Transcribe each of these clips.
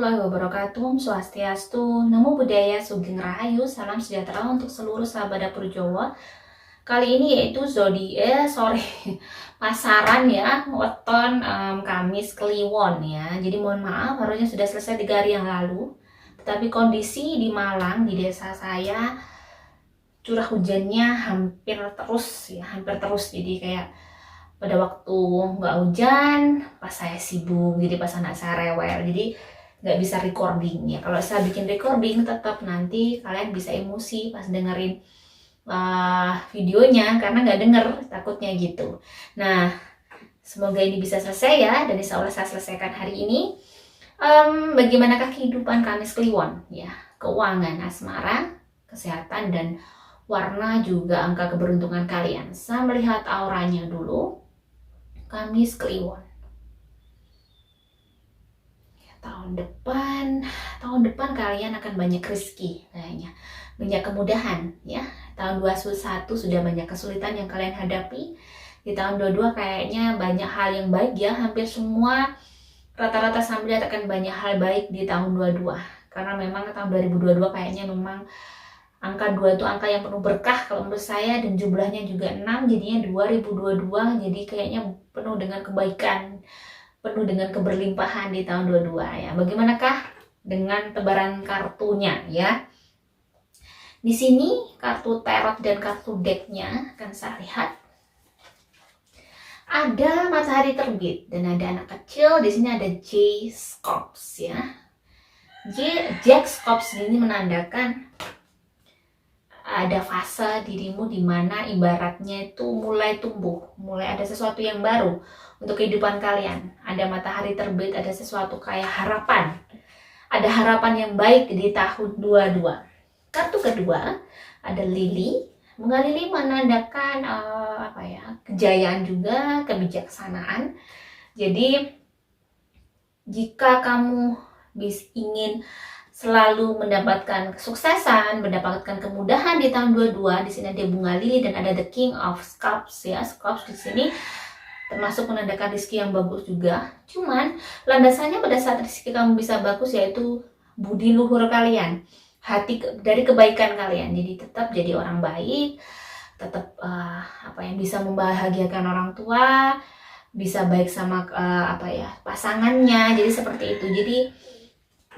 warahmatullahi wabarakatuh. Om Swastiastu, Namo Buddhaya, Sugeng Rahayu, salam sejahtera untuk seluruh sahabat dapur Jawa. Kali ini yaitu pasaran ya, weton Kamis Kliwon ya. Jadi mohon maaf, harusnya sudah selesai 3 hari yang lalu. Tetapi kondisi di Malang, di desa saya, curah hujannya hampir terus. Jadi kayak pada waktu nggak hujan, pas saya sibuk, jadi pas anak saya rewel, jadi nggak bisa recording ya. Kalau saya bikin recording, tetap nanti kalian bisa emosi pas dengerin videonya, karena nggak denger, takutnya gitu. Nah, semoga ini bisa selesai ya, dan insya Allah saya selesaikan hari ini. Bagaimanakah kehidupan Kamis Kliwon ya, keuangan, asmara, kesehatan, dan warna juga angka keberuntungan kalian. Saya melihat auranya dulu. Kamis Kliwon ya, tahun depan kalian akan banyak rezeki, kayaknya banyak kemudahan ya. Tahun 2021 sudah banyak kesulitan yang kalian hadapi. Di tahun 22 kayaknya banyak hal yang baik ya, hampir semua rata-rata saya melihat akan banyak hal baik di tahun 22, karena memang tahun 2022 kayaknya memang angka 2 itu angka yang penuh berkah kalau menurut saya, dan jumlahnya juga 6, jadinya 2022 jadi kayaknya penuh dengan kebaikan, penuh dengan keberlimpahan di tahun 22 ya. Bagaimanakah dengan tebaran kartunya ya? Di sini kartu tarot dan kartu decknya akan saya lihat. Ada matahari terbit dan ada anak kecil. Di sini ada Jack Cups ya. Jack Cups ini menandakan ada fase dirimu di mana ibaratnya itu mulai tumbuh, mulai ada sesuatu yang baru untuk kehidupan kalian. Ada matahari terbit, ada sesuatu kayak harapan. Ada harapan yang baik di tahun 22. Kartu kedua ada lili. Bunga lili menandakan kejayaan juga, kebijaksanaan. Jadi jika kamu ingin selalu mendapatkan kesuksesan, mendapatkan kemudahan di tahun 22, di sini ada bunga lili dan ada the King of Cups ya. Cups di sini termasuk menandakan rezeki yang bagus juga. Cuman landasannya pada saat rezeki kamu bisa bagus yaitu budi luhur kalian, hati dari kebaikan kalian. Jadi tetap jadi orang baik, tetap bisa membahagiakan orang tua, bisa baik sama pasangannya. Jadi seperti itu. Jadi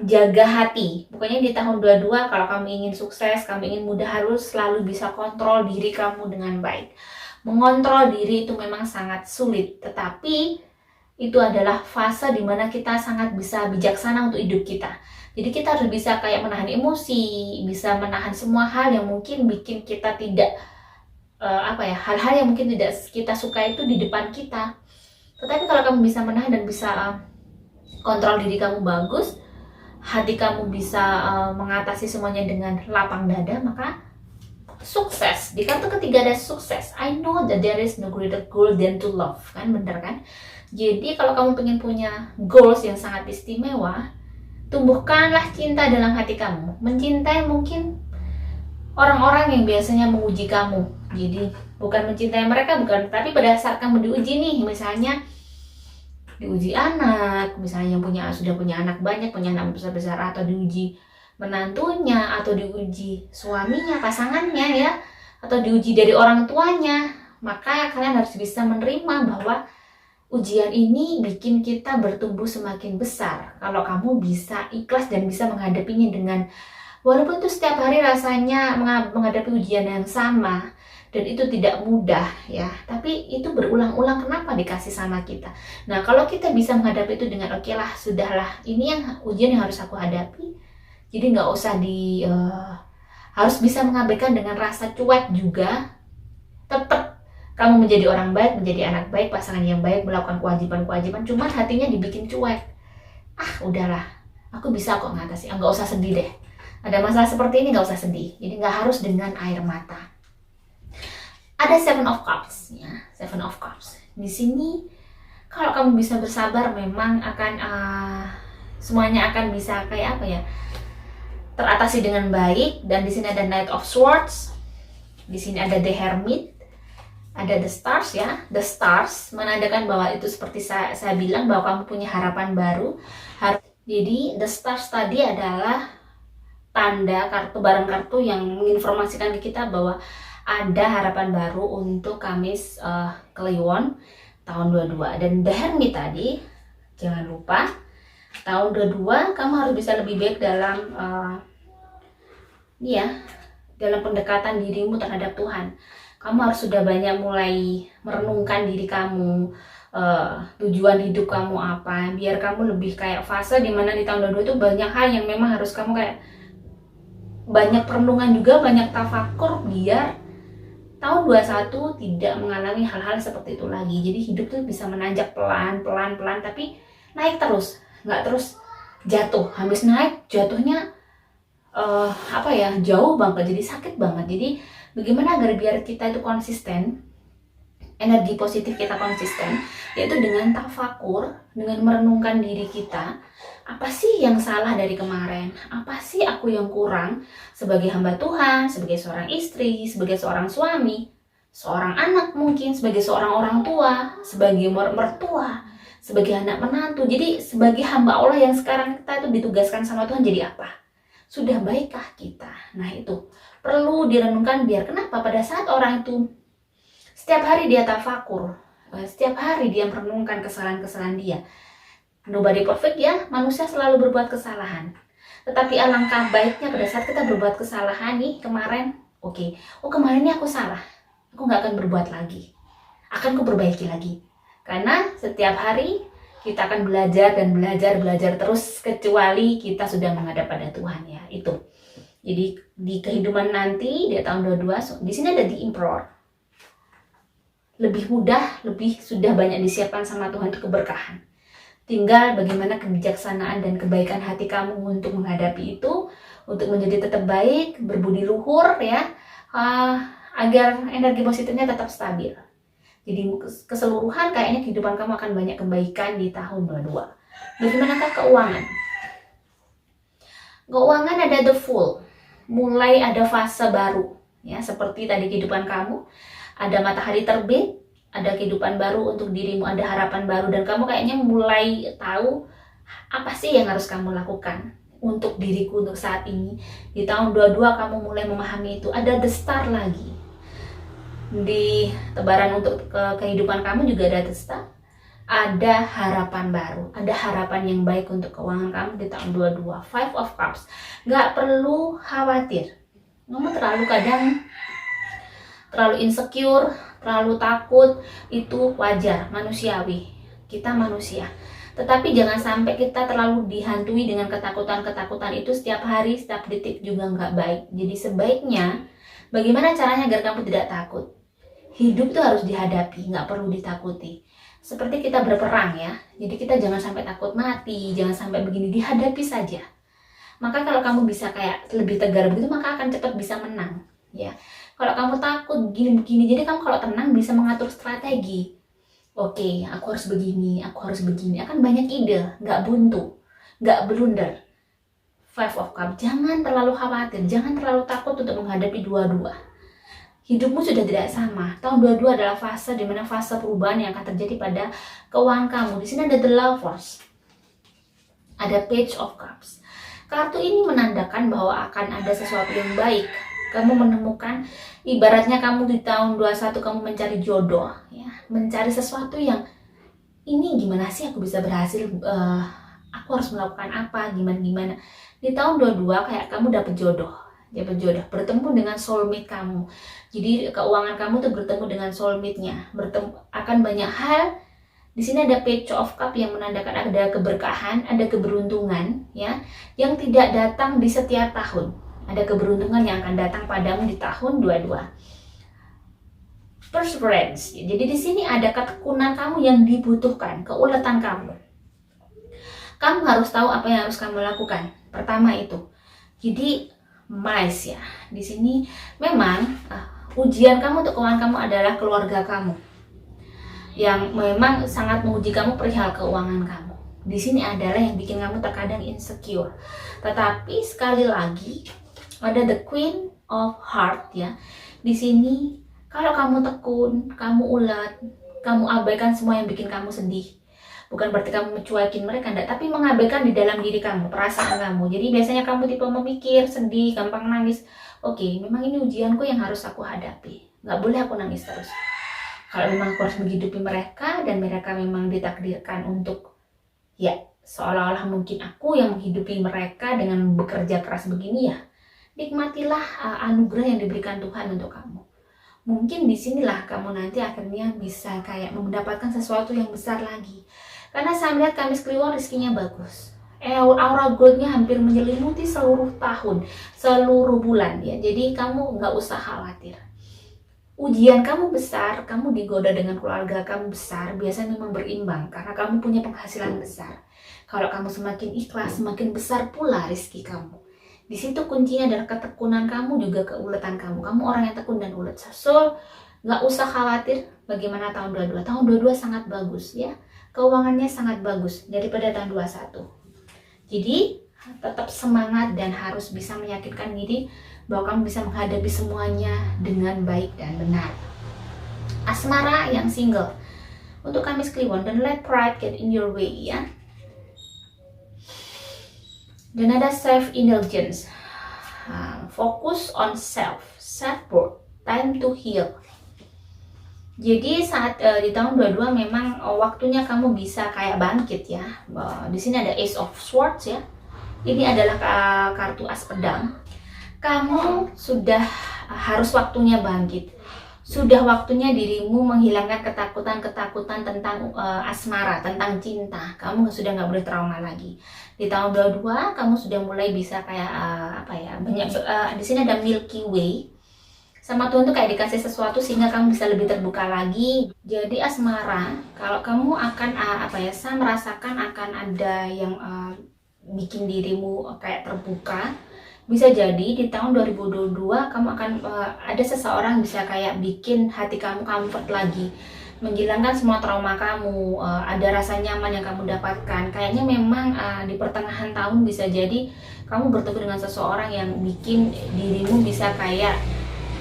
jaga hati. Pokoknya di tahun 22 kalau kamu ingin sukses, kamu ingin mudah, harus selalu bisa kontrol diri kamu dengan baik. Mengontrol diri itu memang sangat sulit, tetapi itu adalah fase dimana kita sangat bisa bijaksana untuk hidup kita. Jadi kita harus bisa kayak menahan emosi, bisa menahan semua hal yang mungkin bikin kita tidak hal-hal yang mungkin tidak kita suka itu di depan kita. Tetapi kalau kamu bisa menahan dan bisa kontrol diri kamu bagus, hati kamu bisa mengatasi semuanya dengan lapang dada, maka sukses. Di kartu ketiga ada sukses. I know that there is no greater goal than to love. Kan bener kan? Jadi kalau kamu pengen punya goals yang sangat istimewa, tumbuhkanlah cinta dalam hati kamu. Mencintai mungkin orang-orang yang biasanya menguji kamu. Jadi bukan mencintai mereka, bukan. Tapi pada saat kamu diuji nih, misalnya diuji anak, misalnya yang sudah punya anak banyak, punya anak besar-besar, atau diuji menantunya, atau diuji suaminya, pasangannya ya, atau diuji dari orang tuanya, maka kalian harus bisa menerima bahwa ujian ini bikin kita bertumbuh semakin besar. Kalau kamu bisa ikhlas dan bisa menghadapinya dengan, walaupun itu setiap hari rasanya menghadapi ujian yang sama, dan itu tidak mudah ya, tapi itu berulang-ulang. Kenapa dikasih sama kita? Nah, kalau kita bisa menghadapi itu dengan oke lah, sudahlah, ini yang ujian yang harus aku hadapi, jadi nggak usah harus bisa mengabaikan dengan rasa cuek juga. Tetap kamu menjadi orang baik, menjadi anak baik, pasangan yang baik, melakukan kewajiban-kewajiban, cuman hatinya dibikin cuek. Udahlah, aku bisa kok ngatasi, nggak usah sedih deh. Ada masalah seperti ini nggak usah sedih, jadi nggak harus dengan air mata. Ada Seven of Cups ya, Seven of Cups. Di sini kalau kamu bisa bersabar, memang akan semuanya akan bisa teratasi dengan baik. Dan di sini ada Knight of Swords. Di sini ada The Hermit, ada The Stars ya. The Stars menandakan bahwa itu seperti saya bilang, bahwa kamu punya harapan baru. Jadi the stars tadi adalah tanda kartu, barang kartu yang menginformasikan ke kita bahwa ada harapan baru untuk Kamis Kliwon tahun 22. Dan the Hermit tadi, jangan lupa tahun 22 kamu harus bisa lebih baik dalam dalam pendekatan dirimu terhadap Tuhan. Kamu harus sudah banyak mulai merenungkan diri kamu, tujuan hidup kamu apa, biar kamu lebih kayak fase dimana di tahun 22 itu banyak hal yang memang harus kamu kayak banyak perenungan juga, banyak tafakur, biar tahun 21 tidak mengalami hal-hal seperti itu lagi. Jadi hidup tuh bisa menanjak pelan, tapi naik terus, nggak terus jatuh. Habis naik jatuhnya jauh banget, jadi sakit banget. Jadi bagaimana agar biar kita itu konsisten, energi positif kita konsisten, yaitu dengan tafakur, dengan merenungkan diri kita, apa sih yang salah dari kemarin, apa sih aku yang kurang sebagai hamba Tuhan, sebagai seorang istri, sebagai seorang suami, seorang anak mungkin, sebagai seorang orang tua, sebagai mertua, sebagai anak menantu. Jadi sebagai hamba Allah yang sekarang kita itu ditugaskan sama Tuhan, jadi apa? Sudah baikkah kita? Nah itu perlu direnungkan, biar kenapa pada saat orang itu setiap hari dia tafakur, setiap hari dia merenungkan kesalahan-kesalahan dia. Nobody perfect ya, manusia selalu berbuat kesalahan. Tetapi alangkah baiknya pada saat kita berbuat kesalahan nih kemarin, kemarin ini aku salah, aku nggak akan berbuat lagi, akan ku perbaiki lagi. Karena setiap hari kita akan belajar dan belajar terus, kecuali kita sudah menghadap pada Tuhan ya. Itu. Jadi di kehidupan nanti di tahun 22, di sini ada di Emperor. Lebih mudah, lebih sudah banyak disiapkan sama Tuhan untuk keberkahan. Tinggal bagaimana kebijaksanaan dan kebaikan hati kamu untuk menghadapi itu, untuk menjadi tetap baik, berbudi luhur ya, agar energi positifnya tetap stabil. Jadi keseluruhan kayaknya kehidupan kamu akan banyak kebaikan di tahun 22. Bagaimanakah keuangan? Keuangan ada the Fool, mulai ada fase baru ya, seperti tadi kehidupan kamu, ada matahari terbit, ada kehidupan baru untuk dirimu, ada harapan baru, dan kamu kayaknya mulai tahu apa sih yang harus kamu lakukan untuk diriku untuk saat ini. Di tahun 22 kamu mulai memahami itu. Ada the Star lagi. Di tebaran untuk kehidupan kamu juga ada the Star. Ada harapan baru, ada harapan yang baik untuk keuangan kamu di tahun 22. Five of Cups. Gak perlu khawatir. Kamu terlalu insecure, terlalu takut, itu wajar, manusiawi. Kita manusia. Tetapi jangan sampai kita terlalu dihantui dengan ketakutan-ketakutan itu setiap hari, setiap detik juga nggak baik. Jadi sebaiknya, bagaimana caranya agar kamu tidak takut? Hidup itu harus dihadapi, nggak perlu ditakuti. Seperti kita berperang ya, jadi kita jangan sampai takut mati, jangan sampai begini, dihadapi saja. Maka kalau kamu bisa kayak lebih tegar begitu, maka akan cepat bisa menang ya. Kalau kamu takut begini-begini, jadi kamu kalau tenang bisa mengatur strategi. Oke, aku harus begini, akan banyak ide, nggak buntu, nggak blunder. Five of Cups, jangan terlalu khawatir, jangan terlalu takut untuk menghadapi dua-dua. Hidupmu sudah tidak sama. Tahun 22 adalah fase dimana fase perubahan yang akan terjadi pada keuangan kamu. Di sini ada the Lovers, ada Page of Cups. Kartu ini menandakan bahwa akan ada sesuatu yang baik. Kamu menemukan, ibaratnya kamu di tahun 21 kamu mencari jodoh, ya, mencari sesuatu yang ini gimana sih aku bisa berhasil, aku harus melakukan apa, gimana. Di tahun 22 kayak kamu dapat jodoh, bertemu dengan soulmate kamu. Jadi keuangan kamu tuh bertemu dengan soulmate-nya, akan banyak hal. Di sini ada Page of Cup yang menandakan ada keberkahan, ada keberuntungan, ya, yang tidak datang di setiap tahun. Ada keberuntungan yang akan datang padamu di tahun 22. Perseverance. Jadi di sini ada ketekunan kamu yang dibutuhkan, keuletan kamu. Kamu harus tahu apa yang harus kamu lakukan. Pertama itu. Jadi ya. Di sini memang ujian kamu untuk keuangan kamu adalah keluarga kamu, yang memang sangat menguji kamu perihal keuangan kamu. Di sini adalah yang bikin kamu terkadang insecure. Tetapi sekali lagi ada the Queen of Heart ya. Di sini kalau kamu tekun, kamu ulet, kamu abaikan semua yang bikin kamu sedih. Bukan berarti kamu mencuekin mereka, enggak, tapi mengabaikan di dalam diri kamu, perasaan kamu. Jadi biasanya kamu tipe memikir, sedih, gampang nangis. Oke, memang ini ujianku yang harus aku hadapi. Nggak boleh aku nangis terus. Kalau memang aku harus menghidupi mereka, dan mereka memang ditakdirkan untuk, ya, seolah-olah mungkin aku yang menghidupi mereka dengan bekerja keras begini, ya, nikmatilah anugerah yang diberikan Tuhan untuk kamu. Mungkin disinilah kamu nanti akhirnya bisa kayak mendapatkan sesuatu yang besar lagi. Karena saya melihat Kamis Kliwon rezekinya bagus. Aura growth-nya hampir menyelimuti seluruh tahun, seluruh bulan, ya. Jadi kamu nggak usah khawatir. Ujian kamu besar, kamu digoda dengan keluarga kamu besar, biasanya memang berimbang karena kamu punya penghasilan besar. Kalau kamu semakin ikhlas, semakin besar pula rezeki kamu. Di situ kuncinya adalah ketekunan kamu, juga keuletan kamu. Kamu orang yang tekun dan ulet. So, nggak usah khawatir bagaimana tahun 22. Tahun 22 sangat bagus, ya. Keuangannya sangat bagus daripada tahun 21. Jadi, tetap semangat dan harus bisa meyakinkan diri bahwa kamu bisa menghadapi semuanya dengan baik dan benar. Asmara yang single. Untuk Kamis Kliwon, don't let pride get in your way, ya. Dan ada self-indulgence, fokus on self-worth, time to heal. Jadi saat di tahun 22 memang waktunya kamu bisa kayak bangkit, ya. Di sini ada Ace of Swords, ya. Ini adalah kartu as pedang. Kamu sudah harus waktunya bangkit. Sudah waktunya dirimu menghilangkan ketakutan-ketakutan tentang asmara, tentang cinta. Kamu sudah nggak boleh trauma lagi. Di tahun 22 kamu sudah mulai bisa kayak di sini ada Milky Way. Sama Tuhan tuh kayak dikasih sesuatu sehingga kamu bisa lebih terbuka lagi. Jadi asmara, kalau kamu akan saya merasakan akan ada yang bikin dirimu kayak terbuka. Bisa jadi di tahun 2022 kamu akan ada seseorang bisa kayak bikin hati kamu comfort lagi, menghilangkan semua trauma kamu, ada rasa nyaman yang kamu dapatkan. Kayaknya memang di pertengahan tahun bisa jadi kamu bertemu dengan seseorang yang bikin dirimu bisa kayak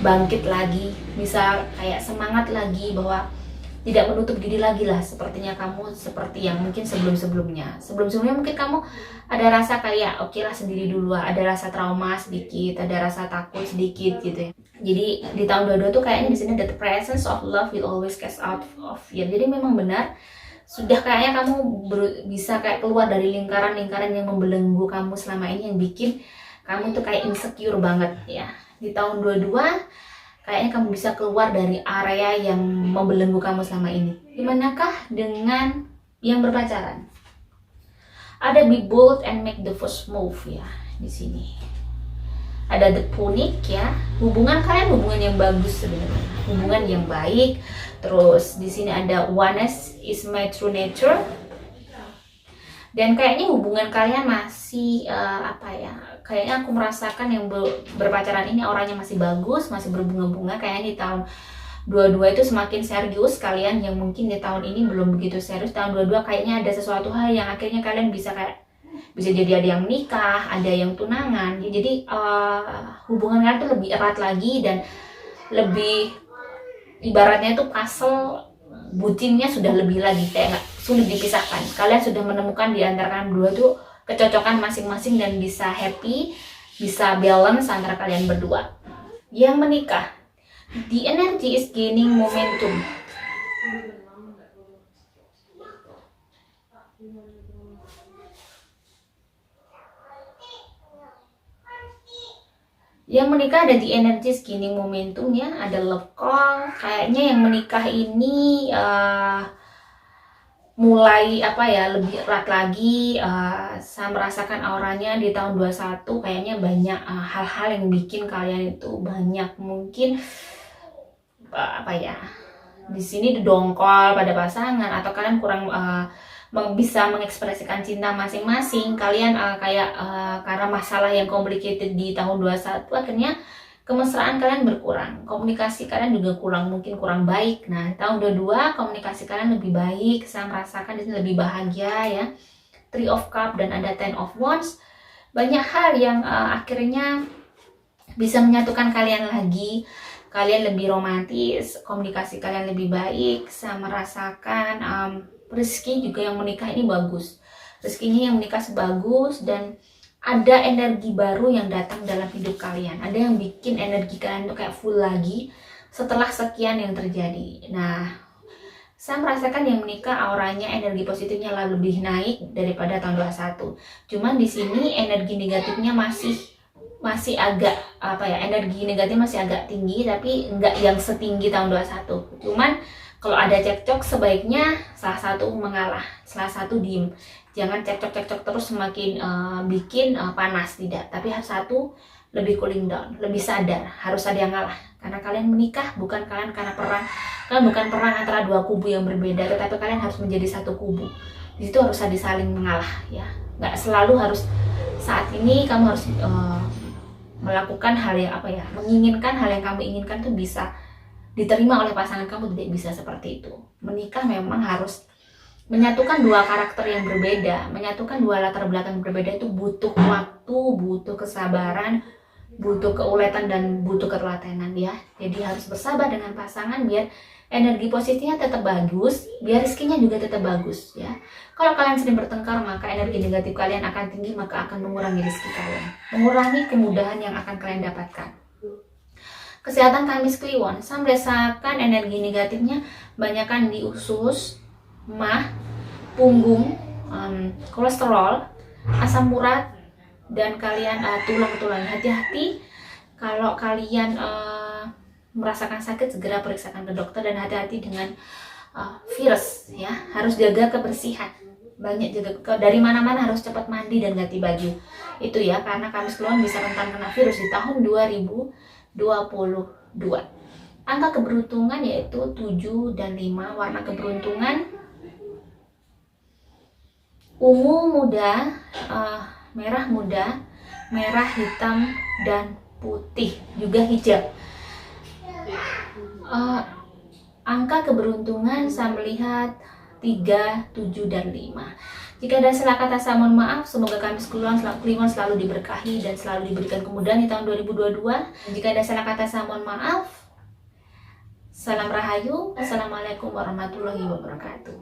bangkit lagi, bisa kayak semangat lagi, bahwa tidak menutup diri lagi lah, sepertinya kamu seperti yang mungkin sebelum-sebelumnya mungkin kamu ada rasa kayak oke lah sendiri dulu, ada rasa trauma sedikit, ada rasa takut sedikit gitu, ya. Jadi di tahun 22 tuh kayaknya di sini the presence of love will always cast out of fear. Jadi memang benar sudah kayaknya kamu bisa kayak keluar dari lingkaran-lingkaran yang membelenggu kamu selama ini, yang bikin kamu tuh kayak insecure banget, ya. Di tahun 22 kayaknya kamu bisa keluar dari area yang membelenggu kamu selama ini. Gimanakah dengan yang berpacaran? Ada be bold and make the first move, ya. Di sini ada the punic, ya. Hubungan kalian hubungan yang bagus sebenarnya, hubungan yang baik. Terus di sini ada oneness is my true nature. Dan kayaknya hubungan kalian masih kayaknya aku merasakan yang berpacaran ini orangnya masih bagus, masih berbunga-bunga. Kayaknya di tahun 22 itu semakin serius kalian, yang mungkin di tahun ini belum begitu serius. Tahun 22 kayaknya ada sesuatu hal yang akhirnya kalian bisa jadi ada yang menikah, ada yang tunangan. Jadi hubungan kalian tuh lebih erat lagi, dan lebih ibaratnya itu puzzle bucinnya sudah lebih lagi, kayak nggak sulit dipisahkan. Kalian sudah menemukan di antara kalian berdua tuh kecocokan masing-masing, dan bisa happy, bisa balance antara kalian berdua. Yang menikah, the energy is gaining momentum. Yang menikah ada di energy gaining momentum, ya. Ada love call. Kayaknya yang menikah ini mulai lebih erat lagi. Saya merasakan auranya di tahun 21 kayaknya banyak hal-hal yang bikin kalian itu banyak mungkin di sini didongkol pada pasangan, atau kalian kurang bisa mengekspresikan cinta masing-masing. Kalian karena masalah yang complicated di tahun 21 akhirnya kemesraan kalian berkurang, komunikasi kalian juga mungkin kurang baik. Nah, tahun 22 komunikasi kalian lebih baik. Saya merasakan di sini lebih bahagia, ya. Three of Cups dan ada Ten of Wands. Banyak hal yang akhirnya bisa menyatukan kalian lagi. Kalian lebih romantis, komunikasi kalian lebih baik. Saya merasakan rezeki juga yang menikah ini bagus. Rezekinya yang menikah bagus, dan ada energi baru yang datang dalam hidup kalian. Ada yang bikin energi kalian tuh kayak full lagi setelah sekian yang terjadi. Nah, saya merasakan yang menikah auranya, energi positifnya lebih naik daripada tahun 21. Cuman di sini energi negatifnya masih agak energi negatifnya masih agak tinggi, tapi enggak yang setinggi tahun 21. Cuman kalau ada cekcok sebaiknya salah satu mengalah, salah satu diem. Jangan cekcok terus, semakin bikin panas, tidak. Tapi harus satu lebih cooling down, lebih sadar, harus ada yang ngalah. Karena kalian menikah bukan kalian karena perang, kalian bukan perang antara dua kubu yang berbeda, tetapi kalian harus menjadi satu kubu. Di situ harus ada saling mengalah, ya. Nggak selalu harus saat ini kamu harus melakukan hal yang menginginkan hal yang kamu inginkan tuh bisa diterima oleh pasangan kamu, tidak bisa seperti itu. Menikah memang harus menyatukan dua karakter yang berbeda, menyatukan dua latar belakang berbeda, itu butuh waktu, butuh kesabaran, butuh keuletan, dan butuh ketelatenan, ya. Jadi harus bersabar dengan pasangan biar energi positifnya tetap bagus, biar rezekinya juga tetap bagus, ya. Kalau kalian sering bertengkar, maka energi negatif kalian akan tinggi, maka akan mengurangi rezeki kalian, mengurangi kemudahan yang akan kalian dapatkan. Kesehatan Kamis Kliwon, saya merasakan energi negatifnya banyakkan di usus, mah, punggung, kolesterol, asam urat, dan kalian tulang-tulang. Hati-hati kalau kalian merasakan sakit, segera periksakan ke dokter, dan hati-hati dengan virus, ya. Harus jaga kebersihan, banyak jaga dari mana-mana, harus cepat mandi dan ganti baju. Itu ya, karena Kamis Kliwon bisa rentan kena virus di tahun 2022. Angka keberuntungan yaitu 7 dan 5. Warna keberuntungan ungu muda, merah muda, merah hitam, dan putih, juga hijau. Angka keberuntungan saya melihat 3, 7, dan 5. Jika ada salah kata, saya mohon maaf. Semoga Kamis Kliwon selalu diberkahi dan selalu diberikan kemudahan di tahun 2022. Jika ada salah kata, saya mohon maaf. Salam Rahayu. Assalamualaikum warahmatullahi wabarakatuh.